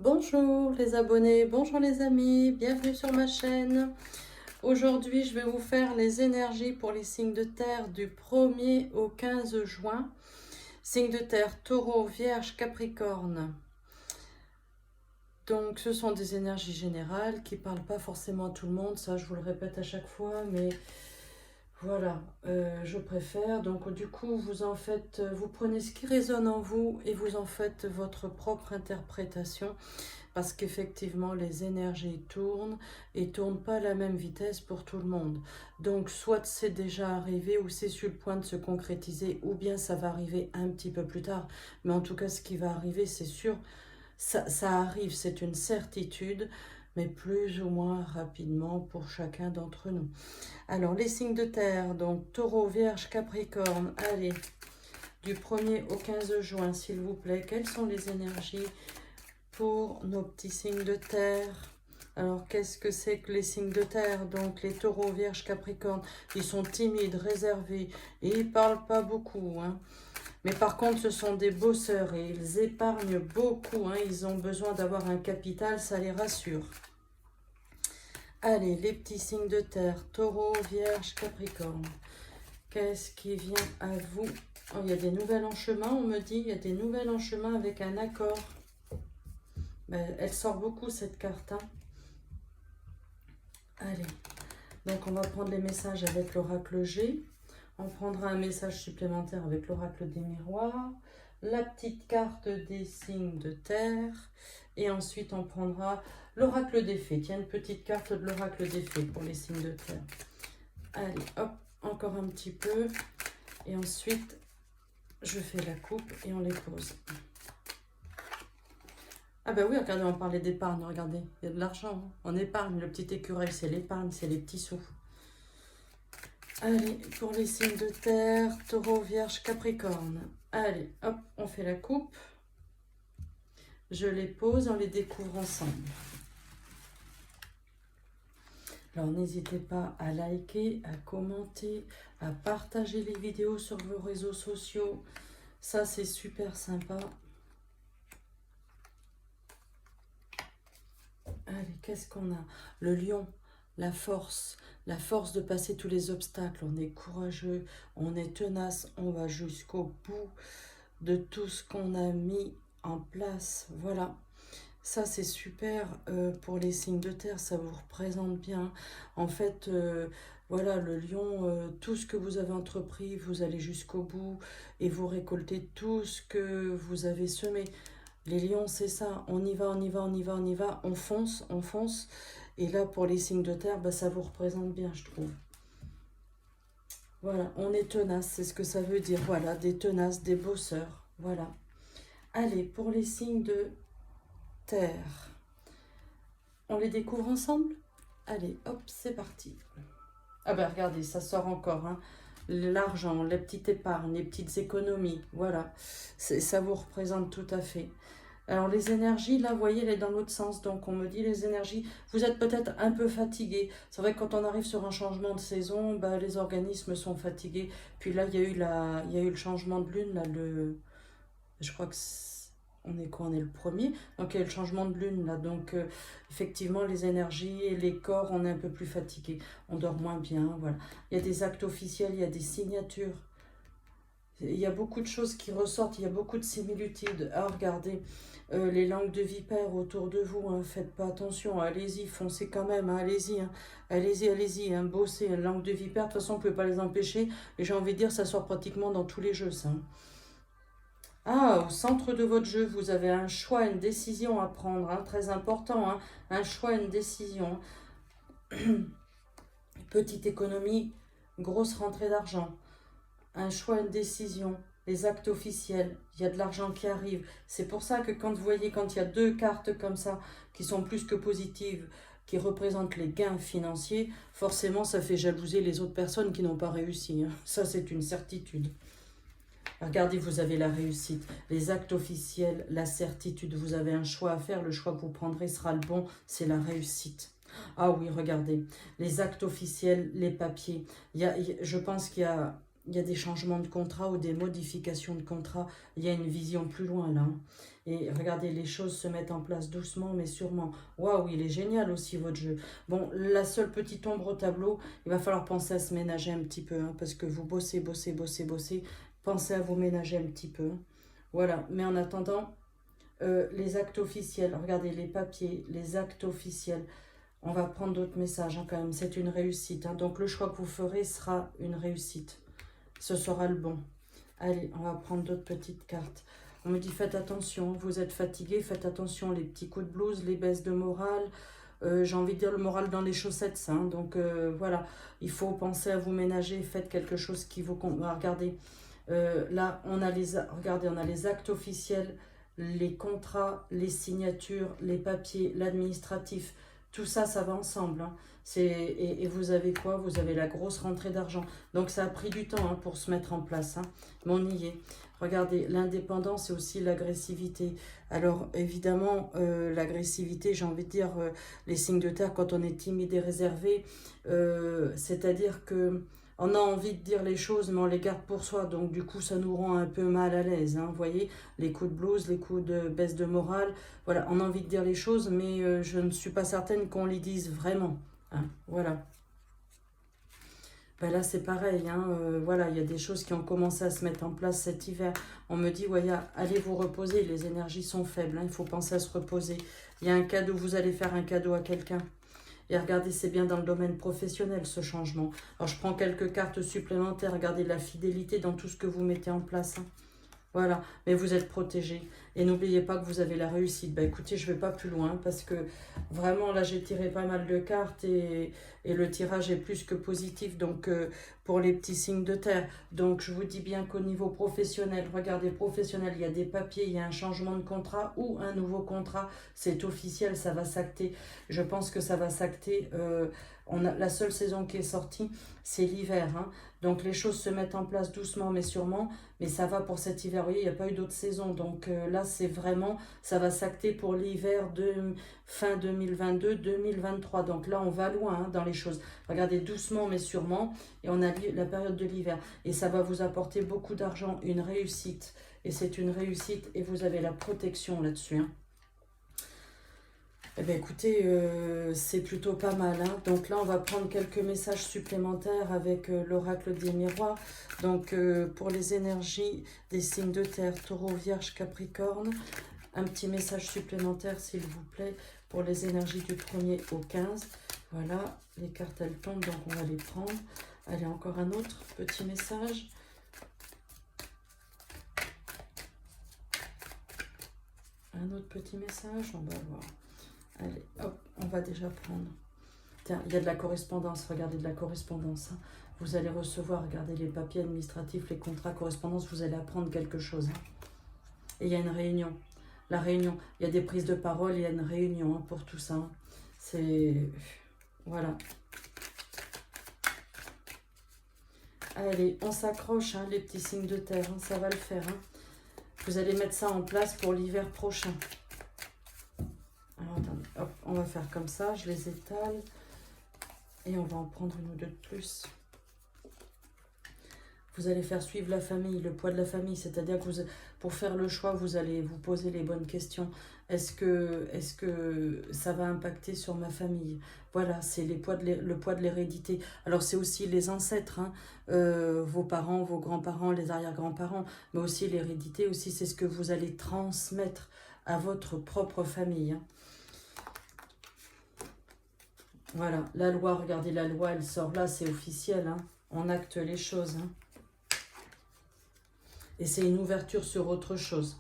Bonjour les abonnés, bonjour les amis, bienvenue sur ma chaîne. Aujourd'hui, je vais vous faire les énergies pour les signes de terre du 1er au 15 juin. Signes de terre, taureau, vierge, capricorne. Donc, ce sont des énergies générales qui ne parlent pas forcément à tout le monde. Ça, je vous le répète à chaque fois, mais voilà, je préfère. Donc, du coup, vous prenez ce qui résonne en vous et vous en faites votre propre interprétation. Parce qu'effectivement, les énergies tournent et tournent pas à la même vitesse pour tout le monde. Donc, soit c'est déjà arrivé ou c'est sur le point de se concrétiser, ou bien ça va arriver un petit peu plus tard. Mais en tout cas, ce qui va arriver, c'est sûr, ça arrive, c'est une certitude, mais plus ou moins rapidement pour chacun d'entre nous. Alors, les signes de terre, donc taureau, vierge, capricorne, allez, du 1er au 15 juin, s'il vous plaît, quelles sont les énergies pour nos petits signes de terre? Alors, qu'est-ce que c'est que les signes de terre? Donc, les taureaux, vierges, capricornes, ils sont timides, réservés et ils ne parlent pas beaucoup. Mais par contre, ce sont des bosseurs et ils épargnent beaucoup. Ils ont besoin d'avoir un capital, ça les rassure. Allez, les petits signes de terre, taureau, vierge, capricorne. Qu'est-ce qui vient à vous? Oh, il y a des nouvelles en chemin, on me dit. Il y a des nouvelles en chemin avec un accord. Elle sort beaucoup cette carte. Allez, donc on va prendre les messages avec l'oracle G. On prendra un message supplémentaire avec l'oracle des miroirs. La petite carte des signes de terre. Et ensuite on prendra l'oracle des fées. Tiens, une petite carte de l'oracle des fées pour les signes de terre. Allez, hop, encore un petit peu. Et ensuite, je fais la coupe et on les pose. Ah ben oui, regardez, on parlait d'épargne, regardez, il y a de l'argent, on épargne, le petit écureuil, c'est l'épargne, c'est les petits sous. Allez, pour les signes de terre, taureau, vierge, capricorne. Allez, hop, on fait la coupe. Je les pose, on les découvre ensemble. Alors n'hésitez pas à liker, à commenter, à partager les vidéos sur vos réseaux sociaux. Ça, c'est super sympa. Allez, qu'est-ce qu'on a? Le lion, la force de passer tous les obstacles. On est courageux, on est tenace, on va jusqu'au bout de tout ce qu'on a mis en place. Voilà, ça c'est super pour les signes de terre, ça vous représente bien. En fait, voilà, le lion, tout ce que vous avez entrepris, vous allez jusqu'au bout et vous récoltez tout ce que vous avez semé. Les lions, c'est ça, on y va, on y va, on y va, on y va, on fonce, on fonce. Et là, pour les signes de terre, ça vous représente bien, je trouve. Voilà, on est tenace, c'est ce que ça veut dire. Voilà, des tenaces, des bosseurs. Voilà. Allez, pour les signes de terre, on les découvre ensemble? Allez, hop, c'est parti. Ah ben, regardez, ça sort encore, l'argent, les petites épargnes, les petites économies, voilà. Ça vous représente tout à fait. Alors les énergies, là, vous voyez, elle est dans l'autre sens. Donc on me dit les énergies, vous êtes peut-être un peu fatigué. C'est vrai que quand on arrive sur un changement de saison, les organismes sont fatigués. Puis là, il y a eu le changement de lune, là, je crois que on est quoi? On est le premier. Donc il y a eu le changement de lune, là. Donc effectivement, les énergies et les corps, on est un peu plus fatigués. On dort moins bien, voilà. Il y a des actes officiels, il y a des signatures. Il y a beaucoup de choses qui ressortent, il y a beaucoup de similitudes. Ah, regardez, les langues de vipères autour de vous, faites pas attention, allez-y, foncez quand même, allez-y, allez-y, allez-y, bossez, langue de vipère, de toute façon, on ne peut pas les empêcher. Et j'ai envie de dire, ça sort pratiquement dans tous les jeux, ça. Ah, au centre de votre jeu, vous avez un choix, une décision à prendre, très important, un choix, une décision. Petite économie, grosse rentrée d'argent. Un choix, une décision, les actes officiels, il y a de l'argent qui arrive. C'est pour ça que quand vous voyez, quand il y a deux cartes comme ça, qui sont plus que positives, qui représentent les gains financiers, forcément ça fait jalouser les autres personnes qui n'ont pas réussi. Ça c'est une certitude. Regardez, vous avez la réussite, les actes officiels, la certitude, vous avez un choix à faire, le choix que vous prendrez sera le bon, c'est la réussite. Ah oui, regardez, les actes officiels, les papiers, je pense qu'il y a des changements de contrat ou des modifications de contrat. Il y a une vision plus loin là. Et regardez, les choses se mettent en place doucement mais sûrement. Waouh, il est génial aussi votre jeu. Bon, la seule petite ombre au tableau, il va falloir penser à se ménager un petit peu, hein, parce que vous bossez, bossez, bossez, bossez. Pensez à vous ménager un petit peu, hein. Voilà, mais en attendant, les actes officiels, regardez les papiers, les actes officiels. On va prendre d'autres messages, hein, quand même, c'est une réussite, hein. Donc le choix que vous ferez sera une réussite. Ce sera le bon. Allez, on va prendre d'autres petites cartes. On me dit faites attention, vous êtes fatigué, faites attention, les petits coups de blues, les baisses de morale. J'ai envie de dire le moral dans les chaussettes, ça, hein. Donc voilà, il faut penser à vous ménager, faites quelque chose qui vous... Regardez, là, regardez, on a les actes officiels, les contrats, les signatures, les papiers, l'administratif. Tout ça, ça va ensemble, hein. Et vous avez quoi? Vous avez la grosse rentrée d'argent. Donc ça a pris du temps, hein, pour se mettre en place, hein. Mais on y est. Regardez, l'indépendance et aussi l'agressivité. Alors évidemment, l'agressivité, j'ai envie de dire, les signes de terre, quand on est timide et réservé, c'est-à-dire que on a envie de dire les choses, mais on les garde pour soi. Donc du coup, ça nous rend un peu mal à l'aise, hein. Vous voyez, les coups de blues, les coups de baisse de morale. Voilà, on a envie de dire les choses, mais je ne suis pas certaine qu'on les dise vraiment, hein. Voilà. Ben là, c'est pareil, hein, voilà, il y a des choses qui ont commencé à se mettre en place cet hiver. On me dit, ouais, allez vous reposer, les énergies sont faibles, hein, il faut penser à se reposer. Il y a un cadeau, vous allez faire un cadeau à quelqu'un. Et regardez, c'est bien dans le domaine professionnel, ce changement. Alors, je prends quelques cartes supplémentaires. Regardez la fidélité dans tout ce que vous mettez en place, hein. Voilà, mais vous êtes protégé. Et n'oubliez pas que vous avez la réussite. Bah écoutez, je ne vais pas plus loin parce que vraiment là j'ai tiré pas mal de cartes et le tirage est plus que positif. Donc pour les petits signes de terre. Donc je vous dis bien qu'au niveau professionnel, regardez professionnel, il y a des papiers, il y a un changement de contrat ou un nouveau contrat. C'est officiel, ça va s'acter. Je pense que ça va s'acter. La seule saison qui est sortie, c'est l'hiver, hein. Donc les choses se mettent en place doucement mais sûrement. Mais ça va pour cet hiver, vous voyez, il n'y a pas eu d'autre saison. Donc là, c'est vraiment, ça va s'acter pour l'hiver de fin 2022-2023. Donc là, on va loin, hein, dans les choses. Regardez doucement mais sûrement. Et on a la période de l'hiver. Et ça va vous apporter beaucoup d'argent, une réussite. Et c'est une réussite et vous avez la protection là-dessus, hein. Eh bien, écoutez, c'est plutôt pas mal, hein. Donc là, on va prendre quelques messages supplémentaires avec l'oracle des miroirs. Donc, pour les énergies des signes de terre, taureau, vierge, capricorne, un petit message supplémentaire, s'il vous plaît, pour les énergies du 1er au 15. Voilà, les cartes, elles tombent, donc on va les prendre. Allez, encore un autre petit message. Un autre petit message, on va voir. Allez, hop, on va déjà prendre. Tiens, il y a de la correspondance, regardez de la correspondance, hein. Vous allez recevoir, regardez les papiers administratifs, les contrats, correspondance, vous allez apprendre quelque chose, hein. Et il y a une réunion. La réunion, il y a des prises de parole, il y a une réunion, hein, pour tout ça, hein. C'est... Voilà. Allez, on s'accroche, hein, les petits signes de terre, hein, ça va le faire, hein. Vous allez mettre ça en place pour l'hiver prochain. Alors, attendez, hop, on va faire comme ça, je les étale. Et on va en prendre une ou deux de plus. Vous allez faire suivre la famille, le poids de la famille. C'est-à-dire que pour faire le choix, vous allez vous poser les bonnes questions. Est-ce que ça va impacter sur ma famille? Voilà, c'est le poids de l'hérédité. Alors, c'est aussi les ancêtres, hein, vos parents, vos grands-parents, les arrière-grands-parents. Mais aussi l'hérédité, aussi, c'est ce que vous allez transmettre à votre propre famille, hein. Voilà, la loi, regardez, la loi, elle sort là, c'est officiel, hein. On acte les choses, hein. Et c'est une ouverture sur autre chose.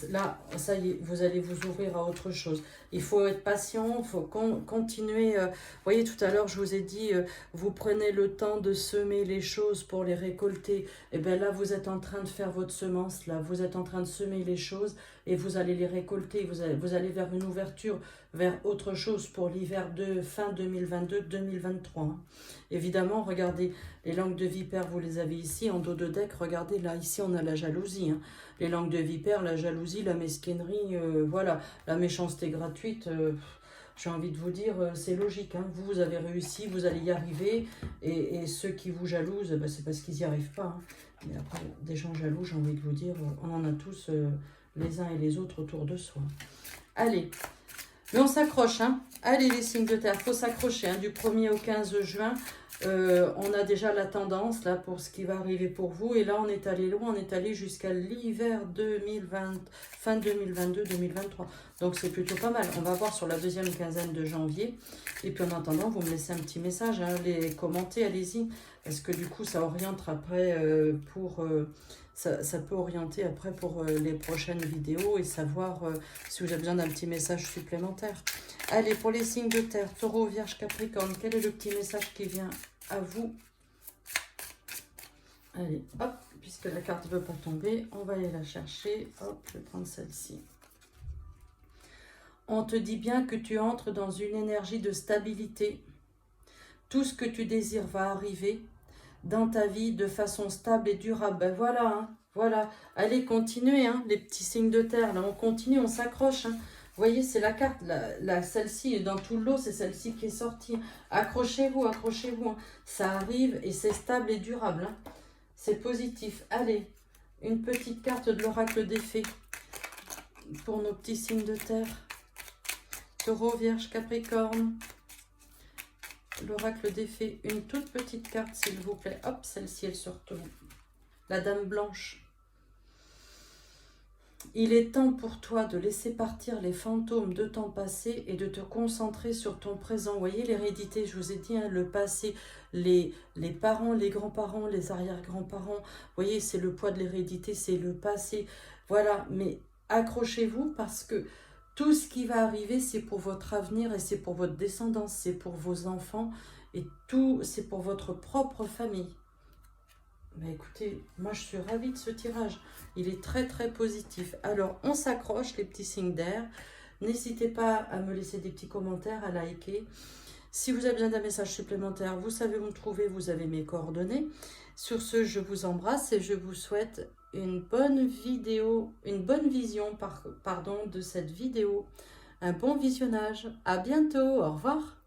Là, ça y est, vous allez vous ouvrir à autre chose. Il faut être patient, il faut continuer. Vous voyez, tout à l'heure, je vous ai dit, vous prenez le temps de semer les choses pour les récolter. Et bien là, vous êtes en train de faire votre semence, là. Vous êtes en train de semer les choses et vous allez les récolter. Vous allez vers une ouverture, vers autre chose pour l'hiver de fin 2022-2023. Hein. Évidemment, regardez, les langues de vipère, vous les avez ici, en dos de deck. Regardez, là, ici, on a la jalousie, hein. Les langues de vipère, la jalousie, la mesquinerie, voilà, la méchanceté gratuite, j'ai envie de vous dire, c'est logique, hein. Vous avez réussi, vous allez y arriver, et ceux qui vous jalousent, c'est parce qu'ils n'y arrivent pas, hein. Mais après, des gens jaloux, j'ai envie de vous dire, on en a tous les uns et les autres autour de soi. Allez, mais on s'accroche, hein. Allez, les signes de terre, il faut s'accrocher, hein, du 1er au 15 juin. On a déjà la tendance là pour ce qui va arriver pour vous. Et là, on est allé loin, on est allé jusqu'à l'hiver 2020, fin 2022-2023. Donc, c'est plutôt pas mal. On va voir sur la deuxième quinzaine de janvier. Et puis, en attendant, vous me laissez un petit message, hein, les commenter, allez-y. Parce que du coup, ça oriente après ça peut orienter après pour les prochaines vidéos et savoir si vous avez besoin d'un petit message supplémentaire. Allez, pour les signes de terre, Taureau, Vierge, Capricorne, quel est le petit message qui vient à vous? Allez, hop, puisque la carte ne veut pas tomber, on va aller la chercher. Hop, je vais prendre celle-ci. On te dit bien que tu entres dans une énergie de stabilité. Tout ce que tu désires va arriver dans ta vie de façon stable et durable. Ben voilà, hein, voilà. Allez, continuez, hein, les petits signes de terre. Là, on continue, on s'accroche. Hein. Vous voyez, c'est la carte, celle-ci, dans tout le lot, c'est celle-ci qui est sortie. Accrochez-vous, accrochez-vous. Hein. Ça arrive et c'est stable et durable. Hein. C'est positif. Allez, une petite carte de l'oracle des fées pour nos petits signes de terre. Taureau, Vierge, Capricorne. L'oracle des fées, une toute petite carte s'il vous plaît. Hop, celle-ci elle se retourne. La dame blanche. Il est temps pour toi de laisser partir les fantômes de temps passé et de te concentrer sur ton présent. Vous voyez l'hérédité, je vous ai dit, hein, le passé, les parents, les grands-parents, les arrière-grands-parents. Vous voyez, c'est le poids de l'hérédité, c'est le passé. Voilà, mais accrochez-vous parce que tout ce qui va arriver, c'est pour votre avenir et c'est pour votre descendance, c'est pour vos enfants et tout, c'est pour votre propre famille. Mais écoutez, moi je suis ravie de ce tirage. Il est très très positif. Alors, on s'accroche, les petits signes d'air. N'hésitez pas à me laisser des petits commentaires, à liker. Si vous avez besoin d'un message supplémentaire, vous savez où me trouver, vous avez mes coordonnées. Sur ce, je vous embrasse et je vous souhaite une bonne vidéo, une bonne vision de cette vidéo. Un bon visionnage. À bientôt. Au revoir.